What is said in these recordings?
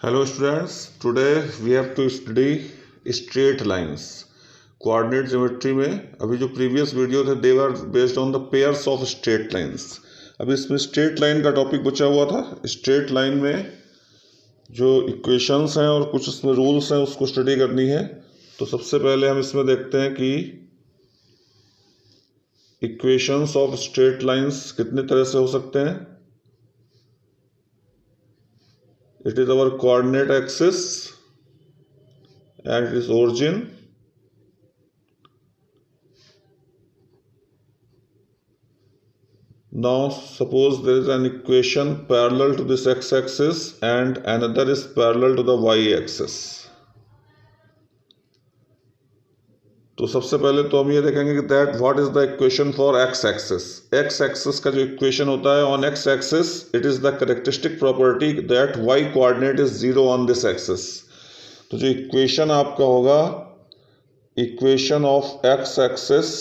Hello students, today we have to study straight lines. Coordinate geometry में अभी जो previous video थे they were based on the pairs of straight lines. अभी इसमें straight line का topic बचा हुआ था. स्ट्रेट लाइन में जो इक्वेशंस हैं और कुछ उसमें रूल्स हैं उसको स्टडी करनी है. तो सबसे पहले हम इसमें देखते हैं कि इक्वेशंस ऑफ स्ट्रेट लाइंस कितने तरह से हो सकते हैं. It is our coordinate axis and it is origin. Now suppose there is an equation parallel to this x-axis and another is parallel to the y-axis. तो सबसे पहले तो हम ये देखेंगे कि that what is the equation for X axis. X axis का जो इक्वेशन होता है on X axis it is the characteristic property that Y coordinate is zero on this axis. तो जो इक्वेशन आपका होगा equation of X axis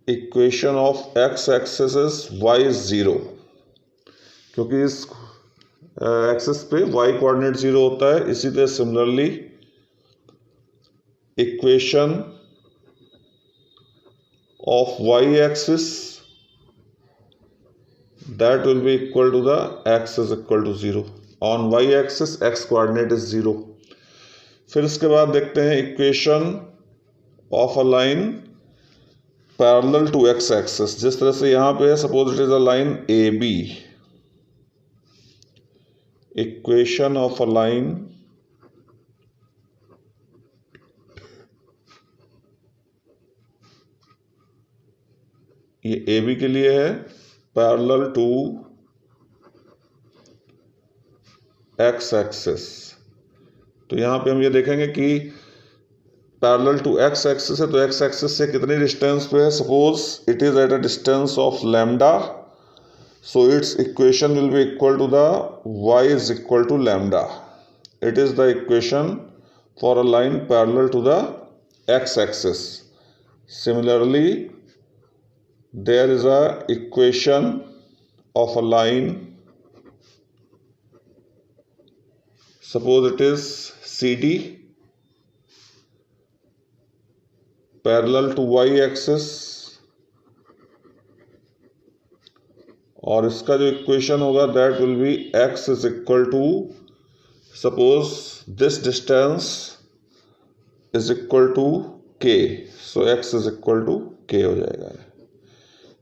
equation of X axis is Y is zero, क्योंकि इस एक्सिस पे Y coordinate zero होता है. इसी तरह similarly equation of Y axis that will be equal to the X is equal to zero. On Y axis X coordinate is zero. फिर इसके बाद देखते हैं equation of a line parallel to X axis. जिस तरह से यहां पे है suppose it is a line A B. Equation of a line ये ए बी के लिए है पैरेलल टू एक्स एक्सिस. तो यहां पे हम ये देखेंगे कि पैरेलल टू एक्स एक्सिस है तो एक्स एक्सिस से कितनी डिस्टेंस पे है. Suppose it is at a distance of lambda. So its equation will be equal to the y is equal to lambda. It is the equation for a line parallel to the x-axis. Similarly, there is a equation of a line. Suppose it is CD parallel to y-axis. और इसका जो equation होगा that will be X is equal to suppose this distance is equal to K. So X is equal to K हो जाएगा.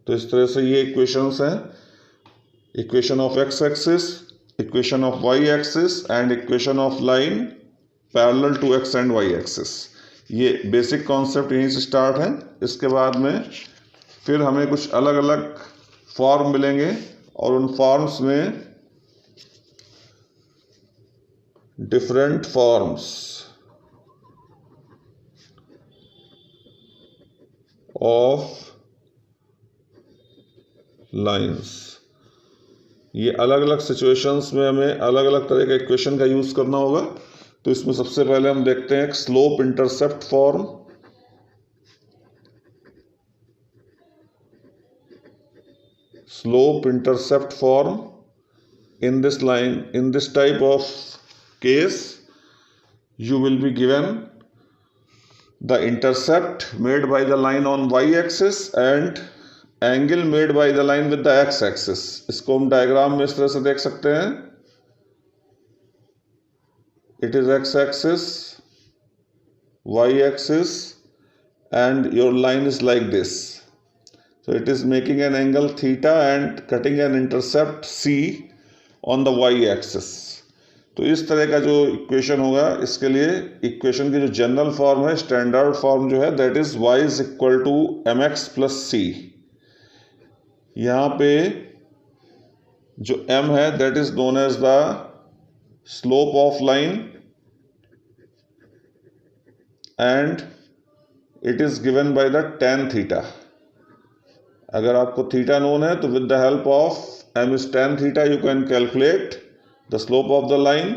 तो इस तरह से ये इक्वेशंस हैं. Equation of X axis, equation of Y axis and equation of line parallel to X and Y axis. ये basic concept यहीं से स्टार्ट है. इसके बाद में फिर हमें कुछ अलग अलग फॉर्म मिलेंगे और उन फॉर्म्स में डिफरेंट फॉर्म्स ऑफ लाइंस. ये अलग अलग सिचुएशंस में हमें अलग अलग तरह का इक्वेशन का यूज करना होगा. तो इसमें सबसे पहले हम देखते हैं slope intercept form. Slope intercept form in this line, in this type of case you will be given the intercept made by the line on y axis and angle made by the line with the x axis. इसको हम diagram में इस तरह से देख सकते हैं. It is x axis, y axis and your line is like this. So it is making an angle theta and cutting an intercept c on the y axis. तो इस तरह का जो इक्वेशन होगा इसके लिए इक्वेशन की जो जनरल फॉर्म है स्टैंडर्ड फॉर्म जो है that is y is equal to M X plus C. यहाँ पे जो m है that is known as the slope of line and it is given by the tan theta. अगर आपको theta known है तो with the help of M is tan theta you can calculate the slope of the line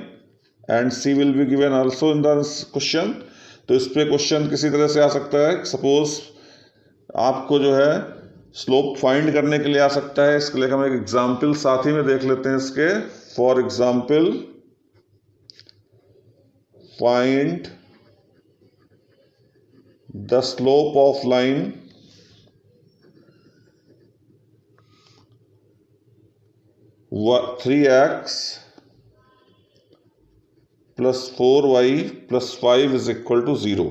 and C will be given also in the question. तो इस पे question किसी तरह से आ सकता है. सपोज आपको जो है स्लोप फाइंड करने के लिए आ सकता है। इसके लिए हम एक एग्जाम्पल साथ ही में देख लेते हैं इसके। For example, find the slope of line 3x plus 4y plus 5 is equal to 0.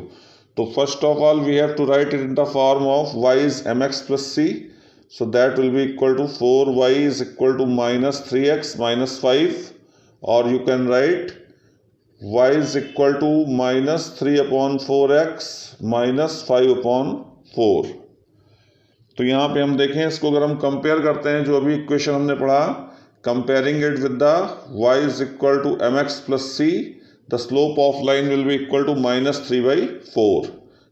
So first of all we have to write it in the form of y is mx plus c. So that will be equal to 4y is equal to minus 3x minus 5, or you can write y is equal to minus 3 upon 4x minus 5 upon 4. तो यहाँ पे हम देखें इसको, अगर हम compare करते हैं जो अभी इक्वेशन हमने पढ़ा, comparing it with the y is equal to mx plus c, the slope of line will be equal to minus 3 by 4.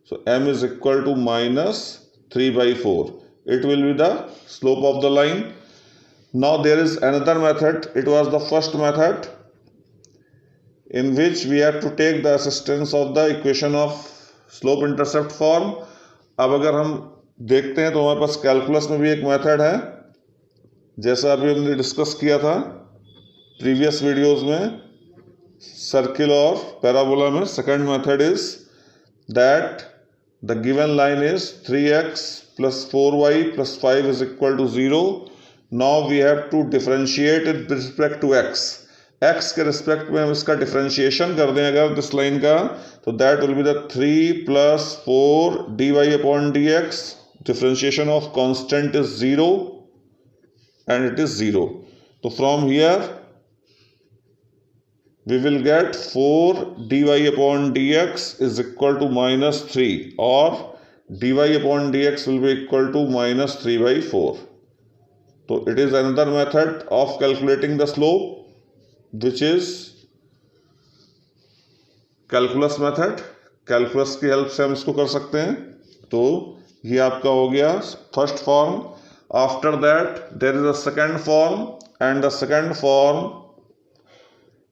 So m is equal to minus 3 by 4. It will be the slope of the line. Now there is another method. It was the first method in which we have to take the assistance of the equation of slope intercept form. अब अगर हम देखते हैं तो हमारे पास calculus में भी एक मेथड है, जैसा अभी हमने डिस्कस किया था प्रीवियस वीडियोस में सर्किल और पैराबोला में. Second method is that the given line is 3x plus 4y plus 5 is equal to 0. Now we have to differentiate it with respect to x. x के respect में हम इसका differentiation कर दें अगर दिस लाइन का, तो that will be the 3 plus 4 dy upon dx. Differentiation of constant is 0 and it is 0. So from here we will get 4 dy upon dx is equal to minus 3, or dy upon dx will be equal to minus 3 by 4. So it is another method of calculating the slope, which is calculus method. Calculus की help से हम इसको कर सकते हैं. तो ये आपका हो गया first form. After that there is a second form, and the second form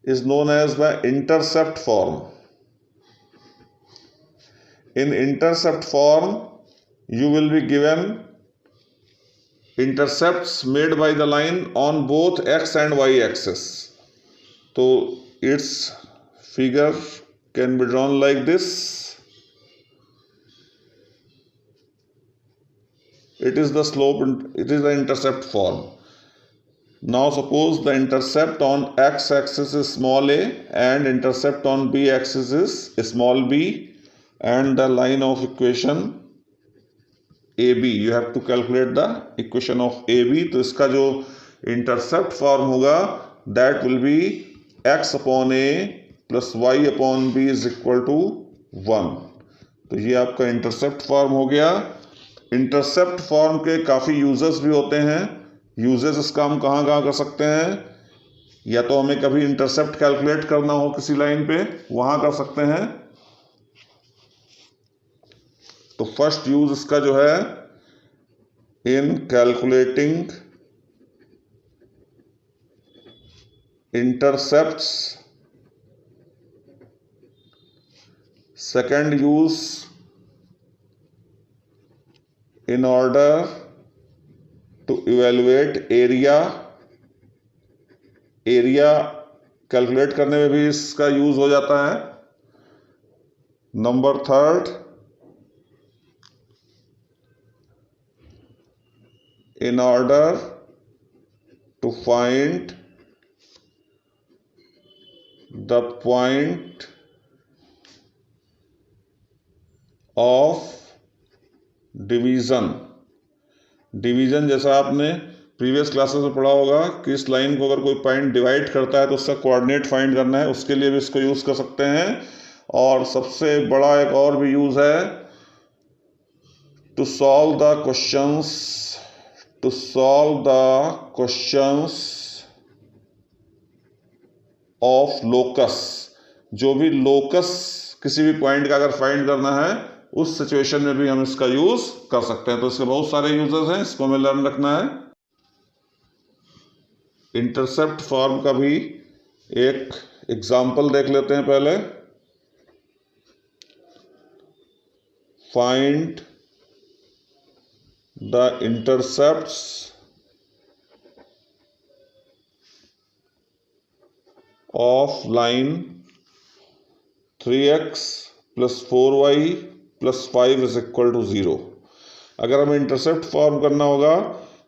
is known as the intercept form. In intercept form you will be given intercepts made by the line on both x and y axis. So its figure can be drawn like this. It is the slope, it is the intercept form. Now suppose the intercept on x axis is small a and intercept on b axis is small b, and the line of equation AB, you have to calculate the equation of AB. तो इसका जो intercept form होगा that will be x upon a plus y upon b is equal to 1. तो ये आपका intercept form हो गया. Intercept form के काफ़ी यूजेस भी होते हैं. यूजेस इसका हम कहाँ कहाँ कर सकते हैं, या तो हमें कभी इंटरसेप्ट कैलकुलेट करना हो किसी लाइन पे, वहाँ कर सकते हैं. तो फर्स्ट यूज इसका जो है इन calculating intercepts. Second use in order to evaluate area calculate करने में भी इसका यूज हो जाता है. Number third, in order to find the point of division जैसा आपने प्रीवियस क्लासेस में पढ़ा होगा कि इस लाइन को अगर कोई पॉइंट डिवाइड करता है तो उसका कोऑर्डिनेट फाइंड करना है, उसके लिए भी इसको यूज़ कर सकते हैं. और सबसे बड़ा एक और भी यूज़ है to solve the questions of locus. जो भी लोकस किसी भी पॉइंट का अगर फाइंड करना है उस सिचुएशन में भी हम इसका यूज कर सकते हैं. तो इसके बहुत सारे यूजेस हैं, इसको हमें लर्न रखना है. इंटरसेप्ट फॉर्म का भी एक एग्जाम्पल देख लेते हैं पहले. Find the intercepts of line 3x plus 4y plus 5 is equal to 0। अगर हमें इंटरसेप्ट फॉर्म करना होगा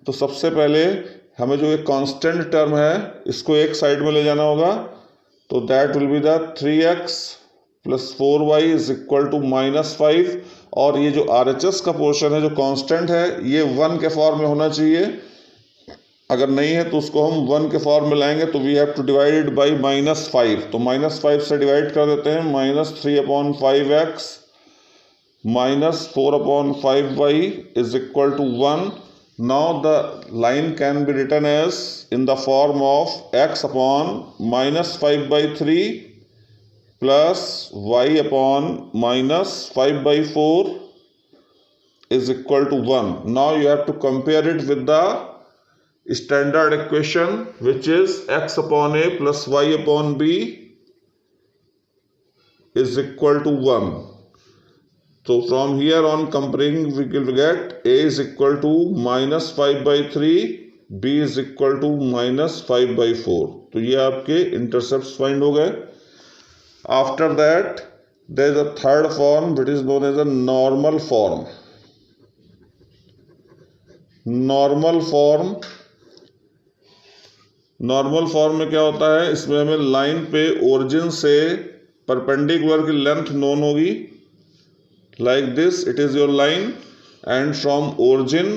तो सबसे पहले हमें जो एक कांस्टेंट टर्म है इसको एक साइड में ले जाना होगा, तो that will be the 3x plus 4y is equal to -5। और ये जो RHS का पोर्शन है जो कांस्टेंट है ये 1 के फॉर्म में होना चाहिए, अगर नहीं है तो उसको हम 1 के फॉर्म में लाएंगे तो we have to divide by -5, तो -5 से डिवाइड कर देते हैं, -3/5x -4/5y is equal to 1। Now the line can be written as in the form of x upon -5/3 plus y upon -5/4 is equal to 1। Now you have to compare it with the standard equation which is x upon a plus y upon b is equal to 1। So from here on comparing we will get a is equal to -5/3, b is equal to -5/4। तो ये आपके intercepts find हो गए। After that there is a third form which is known as a normal form। Normal form में क्या होता है, इसमें हमें लाइन पे ओरिजिन से परपेंडिकुलर की लेंथ नोन होगी, like this it is your line and from origin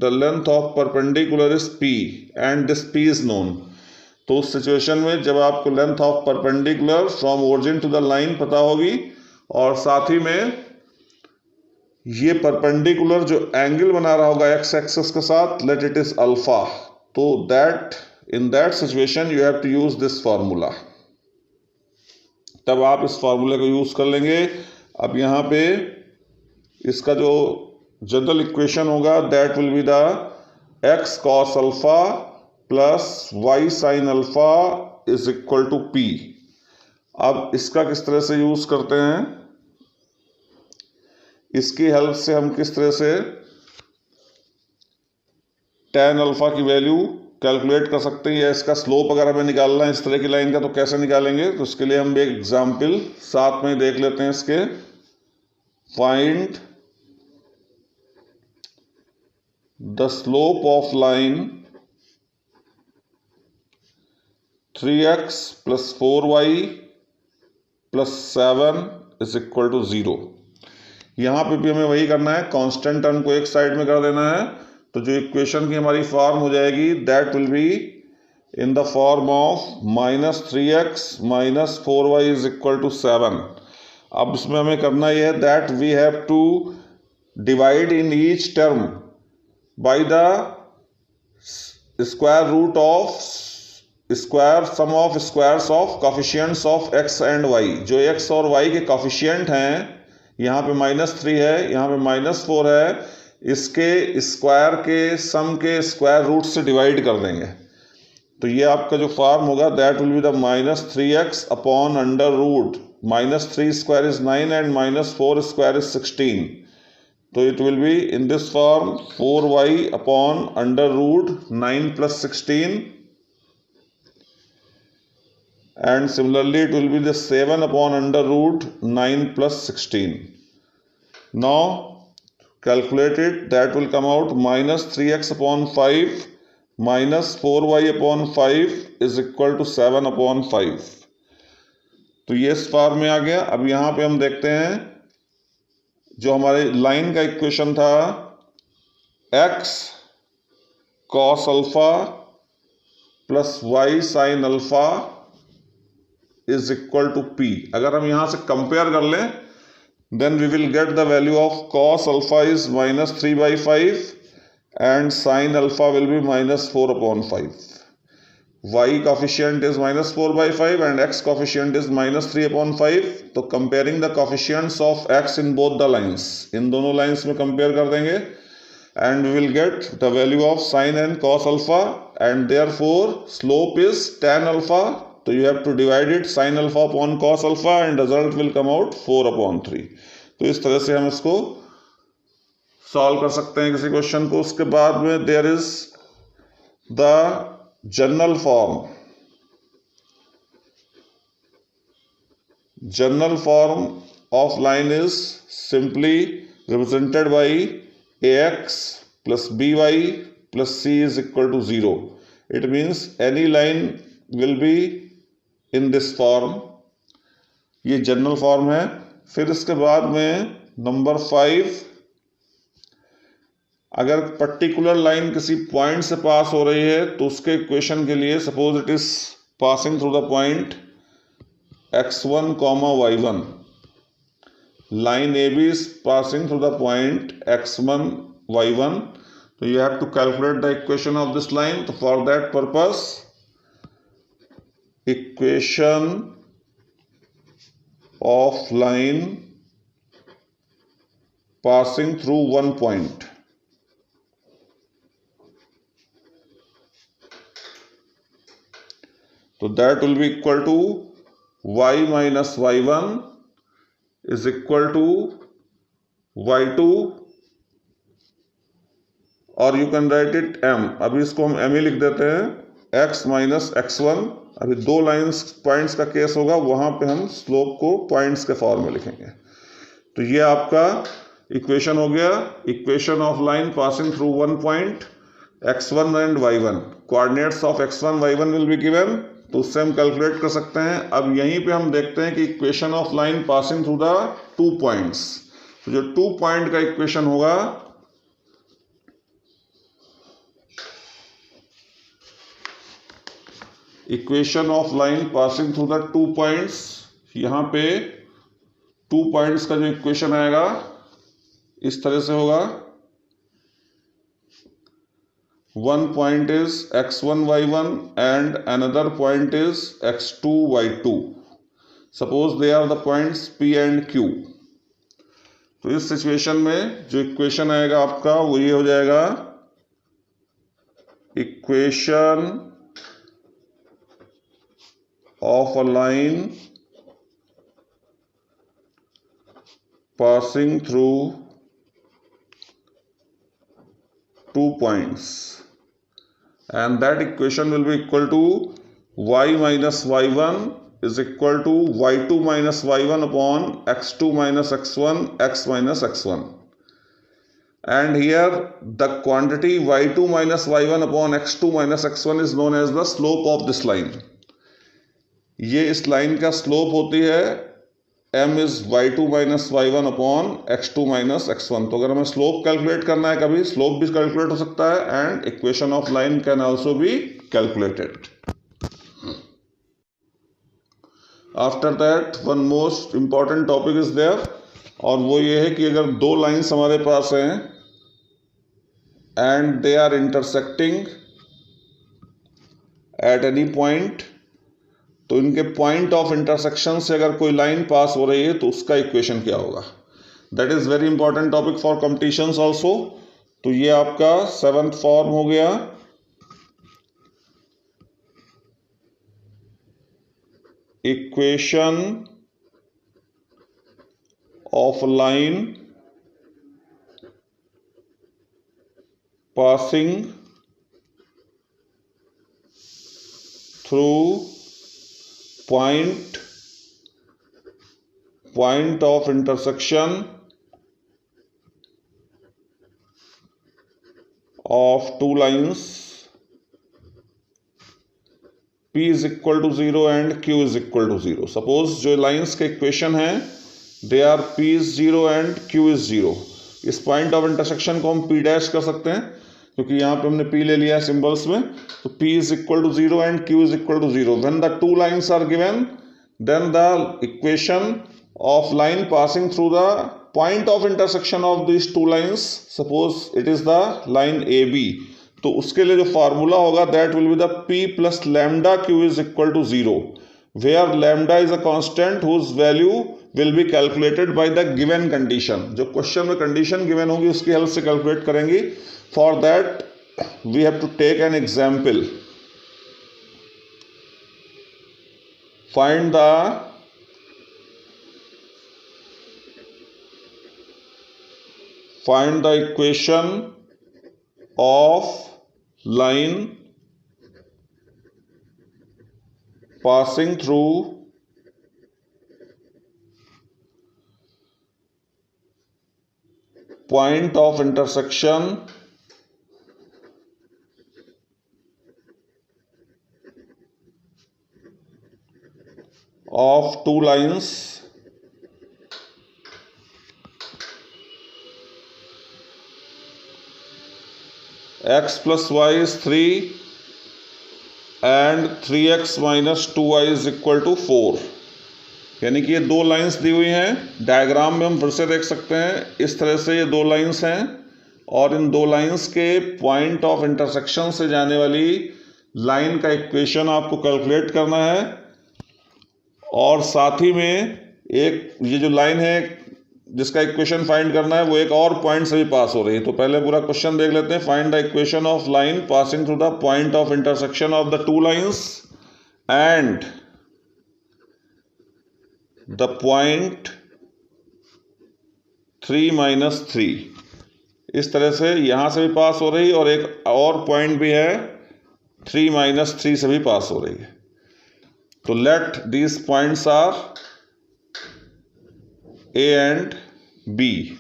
the length of perpendicular is p and this p is known। तो उस सिचुएशन में जब आपको length of perpendicular from origin to the line पता होगी और साथ ही में ये परपेंडिकुलर जो एंगल बना रहा होगा एक्स एक्सिस के साथ लेट इट इज अल्फा, तो that in that situation you have to use this formula. तब आप इस फार्मूले को यूज कर लेंगे। अब यहाँ पे इसका जो जनरल इक्वेशन होगा that will be the x cos alpha plus y sin alpha is equal to p। अब इसका किस तरह से यूज करते हैं, इसकी हेल्प से हम किस तरह से tan अल्फा की वैल्यू कैलकुलेट कर सकते हैं, या इसका स्लोप अगर हमें निकालना है इस तरह की लाइन का तो कैसे निकालेंगे। तो इसके लिए हम एक एग्जाम्पल साथ में देख लेते हैं इसके। Find the slope of line 3x plus 4y plus 7 is equal to 0। यहाँ पे भी हमें वही करना है, कांस्टेंट टर्म को एक साइड में कर देना है, तो जो इक्वेशन की हमारी फॉर्म हो जाएगी that will be in the form of -3x - 4y is equal to 7। अब इसमें हमें करना यह है that we have to divide in each term by the square root of square sum of squares of coefficients of x and y। जो x और y के coefficient हैं, यहाँ पे -3 है, यहाँ पे -4 है, इसके स्क्वायर के सम के स्क्वायर रूट से डिवाइड कर देंगे। तो ये आपका जो फॉर्म होगा that will be the -3x upon under root -3 square is 9 and -4 square is 16। तो it will be in this form 4y upon under root 9 + 16 and similarly it will be the 7 upon under root 9 + 16। Now calculate it, that will come out -3x upon 5 -4y upon 5 is equal to 7 upon 5। तो ये इस form में आ गया। अब यहाँ पे हम देखते हैं जो हमारे लाइन का इक्वेशन था x cos alpha plus y sin alpha is equal to p। अगर हम यहां से कंपेयर कर लें then we will get the value of cos alpha is -3/5 and sin alpha will be -4/5। y coefficient is -4/5 and x coefficient is -3/5। तो comparing the coefficients of x in both the lines, इन दोनों lines में compare कर देंगे and we will get the value of sin and cos alpha and therefore slope is tan alpha. तो you have to divide it sin alpha upon cos alpha and result will come out 4/3। तो इस तरह से हम इसको solve कर सकते हैं किसी क्वेश्चन को। उसके बाद में there is the general form. General form of line is simply represented by ax plus by plus c is equal to 0. It means any line will be in this form. ये general form है। फिर इसके बाद में number 5, अगर particular line किसी point से पास हो रही है तो उसके इक्वेशन के लिए suppose it is passing through the point x1, y1. Line AB is passing through the point x1, y1. So you have to calculate the equation of this line. So for that purpose, equation of line passing through one point. So that will be equal to y minus y1 is equal to y2, और you can write it m। अभी इसको हम m ही लिख देते हैं, x minus x1। अभी दो lines points का केस होगा, वहां पे हम स्लोप को पॉइंट्स के फॉर्म में लिखेंगे। तो ये आपका इक्वेशन हो गया, equation of line passing through one point x1 and y1। Coordinates of x1 y1 will be given, तो उससे हम कैलकुलेट कर सकते हैं। अब यहीं पे हम देखते हैं कि equation of line passing through the 2 points. तो जो 2 पॉइंट का इक्वेशन होगा, equation of line passing through the 2 points, यहां पे 2 पॉइंट्स का जो इक्वेशन आएगा इस तरह से होगा। One point is x1 y1 and another point is x2 y2. Suppose they are the points P and Q. तो इस सिचुएशन में जो इक्वेशन आएगा आपका वो ये हो जाएगा, equation of a line passing through 2 points. And that equation will be equal to y minus y1 is equal to y2 minus y1 upon x2 minus x1 x minus x1. And here the quantity y2 minus y1 upon x2 minus x1 is known as the slope of this line. ये इस line का slope होती है m is y2 minus y1 upon x2 minus x1. तो अगर हमें slope calculate करना है, कभी स्लोप भी कैलकुलेट हो सकता है, and equation of line can also be calculated. After that one most important topic is there, और वो ये है कि अगर दो लाइंस हमारे पास हैं and they are intersecting at any point, तो इनके पॉइंट ऑफ इंटरसेक्शन से अगर कोई लाइन पास हो रही है तो उसका इक्वेशन क्या होगा। That is very important topic for competitions also. तो ये आपका 7th फॉर्म हो गया, equation of line passing through point of intersection of two lines P is equal to 0 and Q is equal to 0. Suppose जो lines के equation है they are P is 0 and Q is 0. इस point of intersection को हम P dash कर सकते हैं, क्योंकि यहाँ पे हमने P ले लिया है सिंबल्स में। तो P is equal to 0 and Q is equal to 0. When the two lines are given, then the equation of line passing through the point of intersection of these two lines, suppose it is the line AB, तो उसके लिए जो formula होगा that will be the P plus lambda Q is equal to 0, where lambda is a constant whose value will be calculated by the given condition. जो question में condition given होगी उसकी help से कैलकुलेट करेंगे। For that we have to take an example. Find find the equation of line passing through point of intersection of two lines x plus y is 3 and 3x minus 2y is equal to 4। यानी कि ये दो lines दी हुई हैं। Diagram में हम फिर से देख सकते हैं, इस तरह से ये दो लाइंस हैं और इन दो लाइंस के पॉइंट ऑफ इंटरसेक्शन से जाने वाली लाइन का इक्वेशन आपको कैलकुलेट करना है। और साथ ही में एक ये जो लाइन है जिसका इक्वेशन फाइंड करना है वो एक और पॉइंट से भी पास हो रही है। तो पहले पूरा क्वेश्चन देख लेते हैं। Find the equation of line passing through the point of intersection of the two lines and the point 3-3। इस तरह से यहां से भी पास हो रही और एक और पॉइंट भी है 3-3 से भी पास हो रही है। तो let these points are A and B.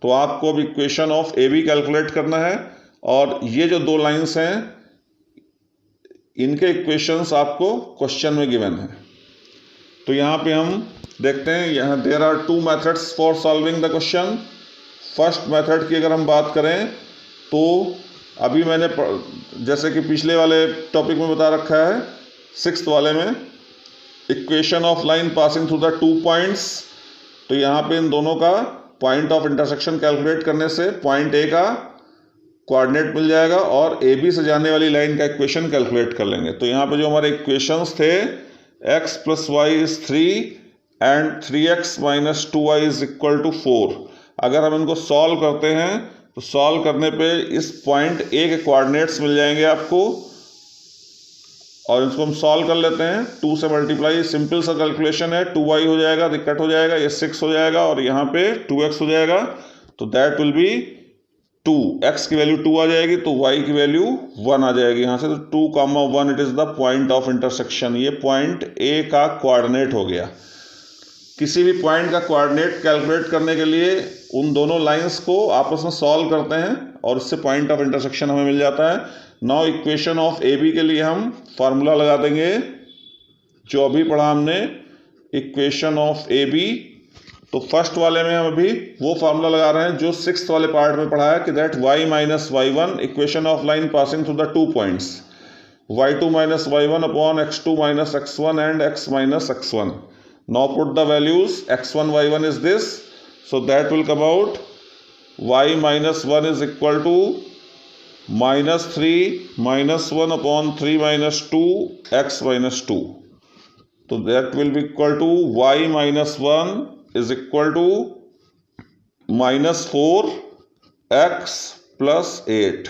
तो आपको अब equation of A B calculate करना है और ये जो दो लाइंस हैं इनके इक्वेशंस आपको क्वेश्चन में गिवन है। तो यहाँ पे हम देखते हैं, यहाँ there are two methods for solving the question. First method की अगर हम बात करें तो अभी मैंने जैसे कि पिछले वाले टॉपिक में बता रखा है, 6th वाले में, equation of line passing through the 2 points. तो यहाँ पे इन दोनों का पॉइंट ऑफ इंटरसेक्शन कैलकुलेट करने से पॉइंट ए का कोऑर्डिनेट मिल जाएगा और ए बी से जाने वाली लाइन का इक्वेशन कैलकुलेट कर लेंगे। तो यहाँ पे जो हमारे इक्वेशंस थे x plus y is 3 and 3x minus 2y is equal to 4। अगर हम इनको सॉल्व करते हैं तो सॉल्व करने पे इस पॉइंट ए के कोऑर्डिनेट्स मिल जाएंगे आपको और इसको हम सॉल्व कर लेते हैं। 2 से मल्टीप्लाई, सिंपल सा कैलकुलेशन है। 2y हो जाएगा, कट हो जाएगा, ये 6 हो जाएगा और यहाँ पे 2x हो जाएगा। तो दैट विल बी 2, x की वैल्यू 2 आ जाएगी तो y की वैल्यू 1 आ जाएगी यहाँ से। तो 2, 1 it is the point of intersection. ये पॉइंट ए का कोऑर्डिनेट हो गया। किसी भी पॉइंट का कोऑर्डिनेट कैलकुलेट करने के लिए उन दोनों लाइंस को आपस में सॉल्व करते हैं और उससे पॉइंट ऑफ इंटरसेक्शन हमें मिल जाता है। Now equation of A B के लिए हम फार्मूला लगा देंगे जो अभी पढ़ा हमने, इक्वेशन ऑफ ए बी। तो फर्स्ट वाले में हम अभी वो फार्मूला लगा रहे हैं जो 6th वाले पार्ट में पढ़ा है कि that y minus y1 equation of line passing through the 2 points, y2 minus y1 upon x2 minus x1 and x minus x1। Now put the values, x1 y1 is this, so that will come out y minus 1 is equal to minus 3 minus 1 upon 3 minus 2 x minus 2। तो that will be equal to y minus 1 is equal to minus 4x plus 8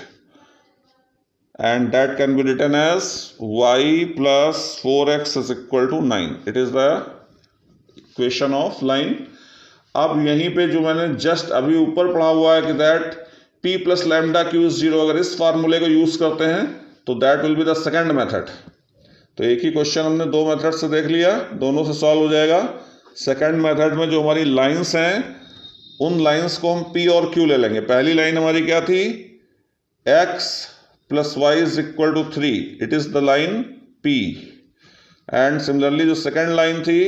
and that can be written as y plus 4x is equal to 9। It is the equation of line। अब यहीं पे जो मैंने just अभी ऊपर पढ़ा हुआ है कि that p plus lambda q is 0, अगर इस फार्मूले को यूज करते हैं तो that will be the second method. तो एक ही क्वेश्चन हमने दो मेथड से देख लिया, दोनों से सॉल्व हो जाएगा। सेकंड मेथड में जो हमारी लाइंस हैं उन लाइंस को हम P और Q ले लेंगे। पहली लाइन हमारी क्या थी, x plus y is equal to 3, it is the line P। And similarly जो सेकंड लाइन थी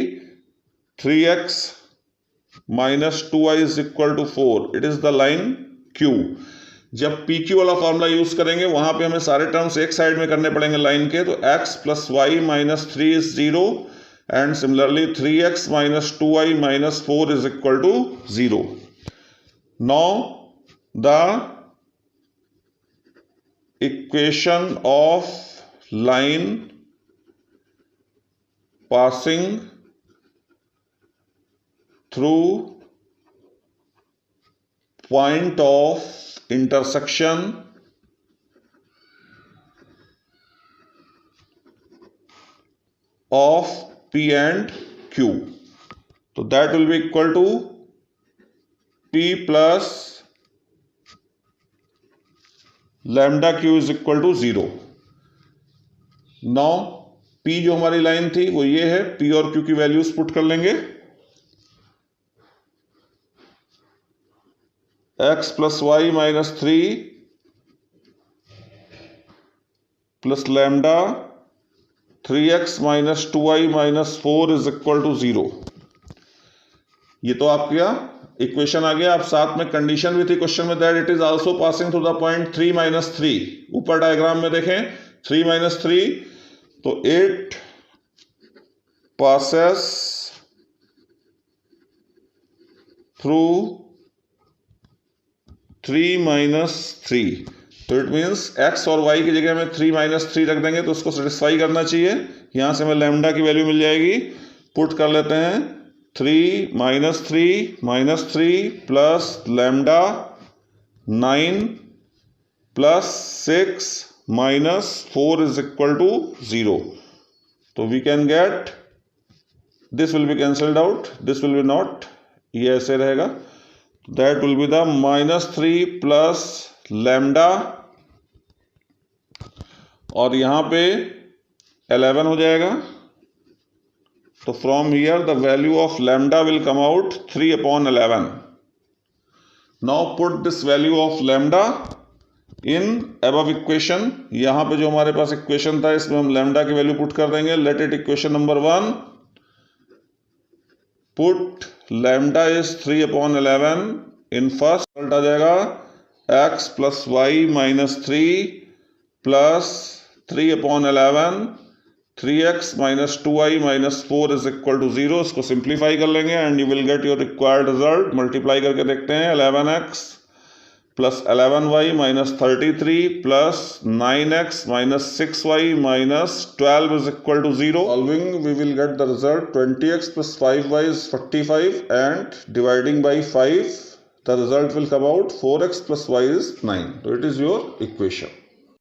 3x minus 2y is equal to 4, it is the line Q। जब PQ वाला फॉर्मूला यूज करेंगे वहां पे हमें सारे टर्म्स एक साइड में करने पड़ेंगे लाइन के। तो x plus y minus 3 is 0 and similarly 3x minus 2y minus 4 is equal to 0। Now the equation of line passing through point of intersection of P and Q, तो that will be equal to P plus lambda Q is equal to 0। Now P जो हमारी line थी वो ये है, P और Q की values put कर लेंगे। x plus Y minus 3 plus lambda 3x minus 2y minus 4 is equal to 0। ये तो आपका इक्वेशन आ गया। आप साथ में कंडीशन भी थी क्वेश्चन में, that it is also passing through the point 3 minus 3। ऊपर डायग्राम में देखें 3 माइनस 3, तो 8 passes through 3 minus 3, तो इट मीन्स x और y की जगह में 3 माइनस 3 रख देंगे तो उसको सेटिस्फाई करना चाहिए। यहां से हमें लैम्डा की वैल्यू मिल जाएगी, पुट कर लेते हैं 3 minus 3 plus lambda 9 plus 6 minus 4 is equal to 0। तो we can get this will be cancelled out, this will be not, ये ऐसे रहेगा। That will be the -3 plus lambda, और यहां पे 11 हो जाएगा। तो from here the value of lambda will come out 3/11। Now put this value of lambda in above equation. यहां पे जो हमारे पास इक्वेशन था इसमें हम लैम्डा की वैल्यू पुट कर देंगे। Let it equation number 1, put lambda is 3/11 in first, result आ जाएगा x plus Y minus 3 plus 3/11 3x minus 2y minus 4 is equal to 0। इसको सिंप्लीफाई कर लेंगे and you will get your required result. Multiply करके देखते हैं, 11x plus 11y minus 33 plus 9x minus 6y minus 12 is equal to 0. Solving, we will get the result 20x plus 5y is 45, and dividing by 5 the result will come out 4x plus y is 9. So it is your equation.